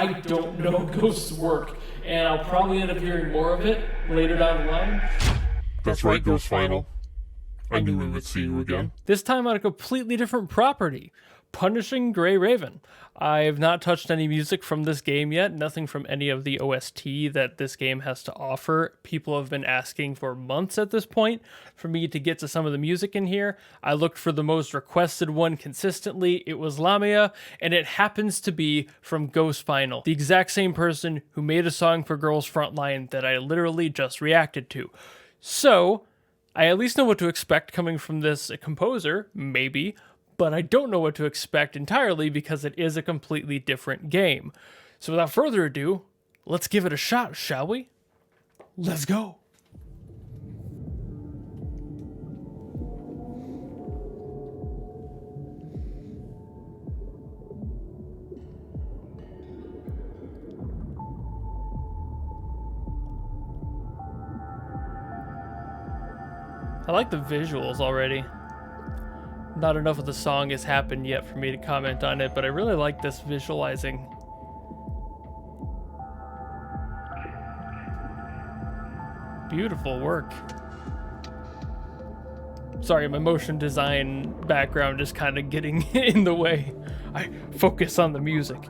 I don't know Ghost's work, and I'll probably end up hearing more of it later down the line. That's right, GhostFinal. I knew we would see you again. This time on a completely different property, Punishing Grey Raven. I have not touched any music from this game yet, nothing from any of the OST that this game has to offer. People have been asking for months at this point for me to get to some of the music in here. I looked for the most requested one consistently. It was LAMIA, and it happens to be from GhostFinal, the exact same person who made a song for Girls Frontline that I literally just reacted to. So, I at least know what to expect coming from this composer, maybe, but I don't know what to expect entirely because it is a completely different game. So without further ado, let's give it a shot, shall we? Let's go. I like the visuals already. Not enough of the song has happened yet for me to comment on it, but I really like this visualizing. Beautiful work. Sorry, my motion design background is kind of getting in the way. I focus on the music.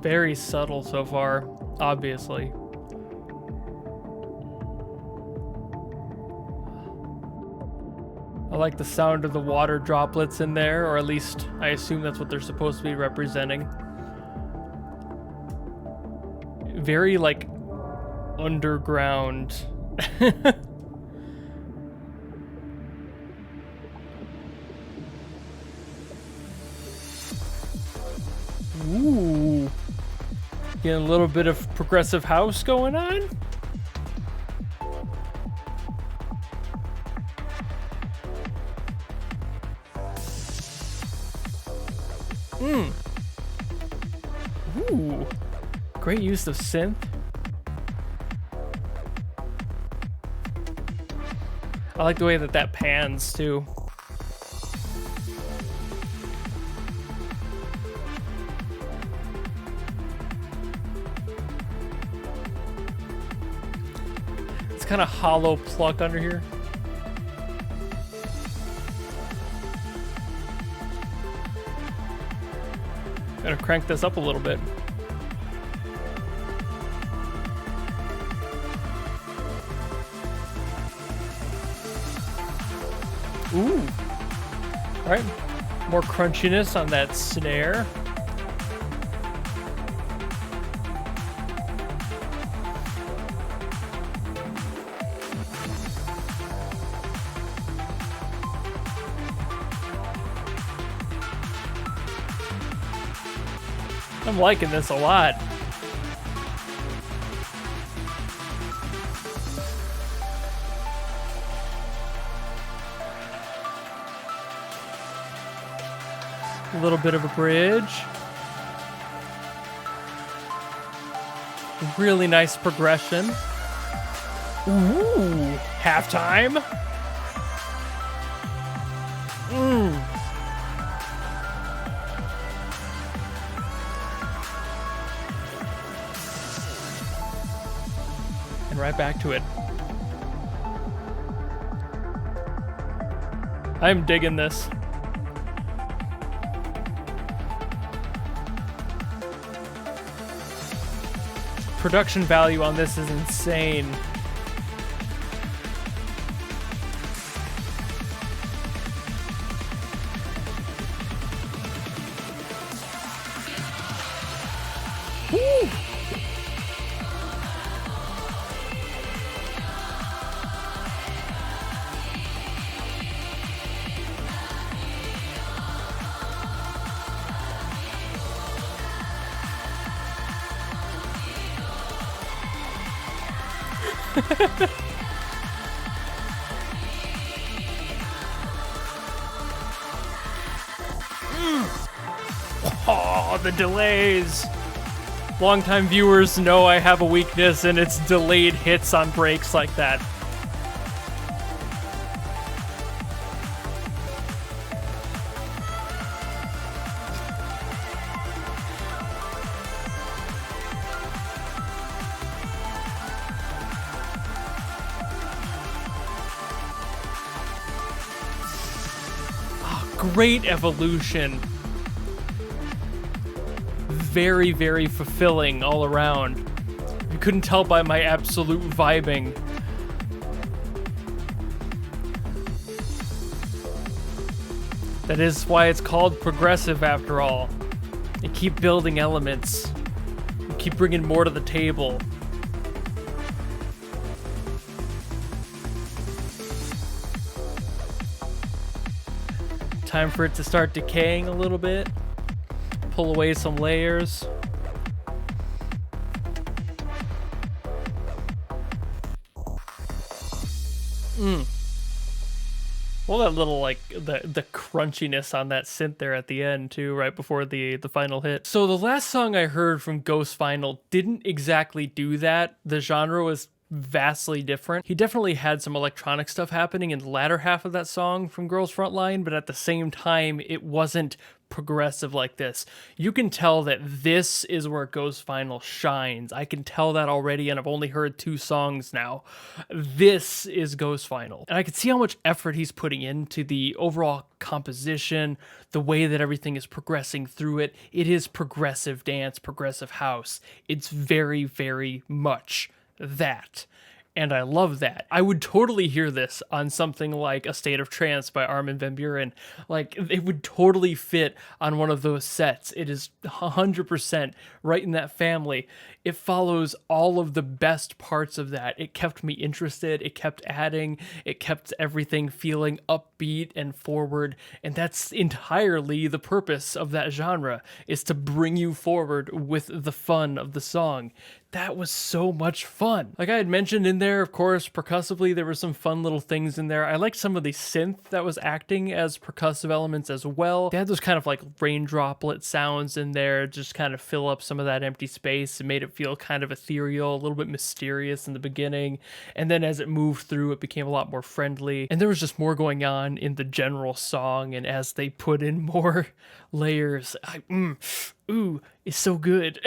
Very subtle so far, obviously. I like the sound of the water droplets in there, or at least I assume that's what they're supposed to be representing. Very, like, underground. Ooh. Getting a little bit of progressive house going on. Ooh. Great use of synth. I like the way that pans too. Kind of hollow pluck under here. Gotta crank this up a little bit. Ooh. All right, more crunchiness on that snare. I'm liking this a lot. A little bit of a bridge. Really nice progression. Ooh, halftime. And right back to it. I'm digging this. Production value on this is insane. Woo! Oh, the delays. Longtime viewers know I have a weakness, and it's delayed hits on breaks like that. Great evolution. Very, very fulfilling all around. You couldn't tell by my absolute vibing. That is why it's called progressive after all. You keep building elements. You keep bringing more to the table. Time for it to start decaying a little bit. Pull away some layers. Well, that little, like, the crunchiness on that synth there at the end, too, right before the final hit. So the last song I heard from GhostFinal didn't exactly do that. The genre was vastly different. He definitely had some electronic stuff happening in the latter half of that song from Girls Frontline, but at the same time, it wasn't progressive like this. You can tell that this is where GhostFinal shines. I can tell that already, and I've only heard 2 songs now. This is GhostFinal. And I can see how much effort he's putting into the overall composition, the way that everything is progressing through it. It is progressive dance, progressive house. It's very, very much that. And I love that. I would totally hear this on something like A State of Trance by Armin van Buuren. Like, it would totally fit on one of those sets. It is 100% right in that family. It follows all of the best parts of that. It kept me interested. It kept adding. It kept everything feeling upbeat and forward. And that's entirely the purpose of that genre, is to bring you forward with the fun of the song. That was so much fun. Like I had mentioned in there, of course, percussively, there were some fun little things in there. I liked some of the synth that was acting as percussive elements as well. They had those kind of like rain droplet sounds in there, just kind of fill up some of that empty space. It made it feel kind of ethereal, a little bit mysterious in the beginning. And then as it moved through, it became a lot more friendly. And there was just more going on in the general song. And as they put in more layers, ooh, it's so good.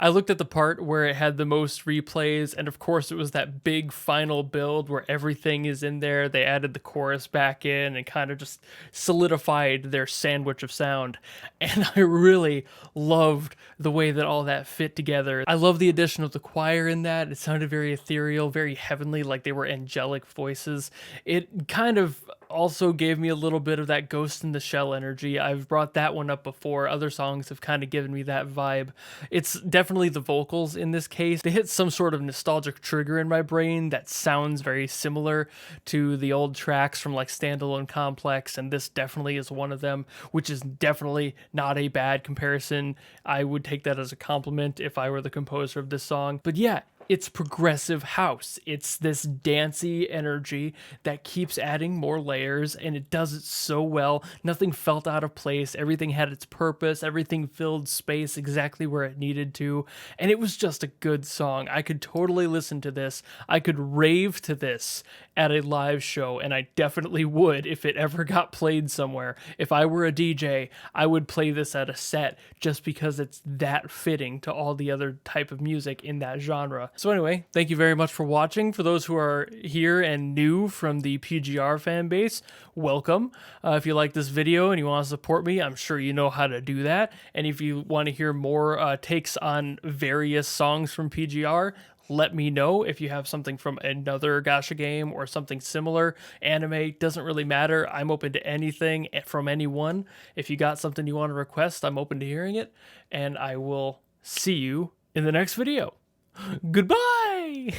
I looked at the part where it had the most replays, and of course it was that big final build where everything is in there. They added the chorus back in and kind of just solidified their sandwich of sound. And I really loved the way that all that fit together. I love the addition of the choir in that. It sounded very ethereal, very heavenly, like they were angelic voices. It kind of also gave me a little bit of that Ghost in the Shell energy. I've brought that one up before. Other songs have kind of given me that vibe. It's definitely the vocals in this case. They hit some sort of nostalgic trigger in my brain that sounds very similar to the old tracks from like Standalone Complex, and this definitely is one of them, which is definitely not a bad comparison. I would take that as a compliment if I were the composer of this song. But yeah, it's progressive house. It's this dancey energy that keeps adding more layers, and it does it so well. Nothing felt out of place. Everything had its purpose. Everything filled space exactly where it needed to. And it was just a good song. I could totally listen to this. I could rave to this at a live show, and I definitely would if it ever got played somewhere. If I were a DJ, I would play this at a set just because it's that fitting to all the other type of music in that genre. So anyway, thank you very much for watching. For those who are here and new from the PGR fan base, welcome. If you like this video and you want to support me, I'm sure you know how to do that. And if you want to hear more takes on various songs from PGR, let me know. If you have something from another gacha game or something similar, anime, doesn't really matter. I'm open to anything from anyone. If you got something you want to request, I'm open to hearing it. And I will see you in the next video. Goodbye!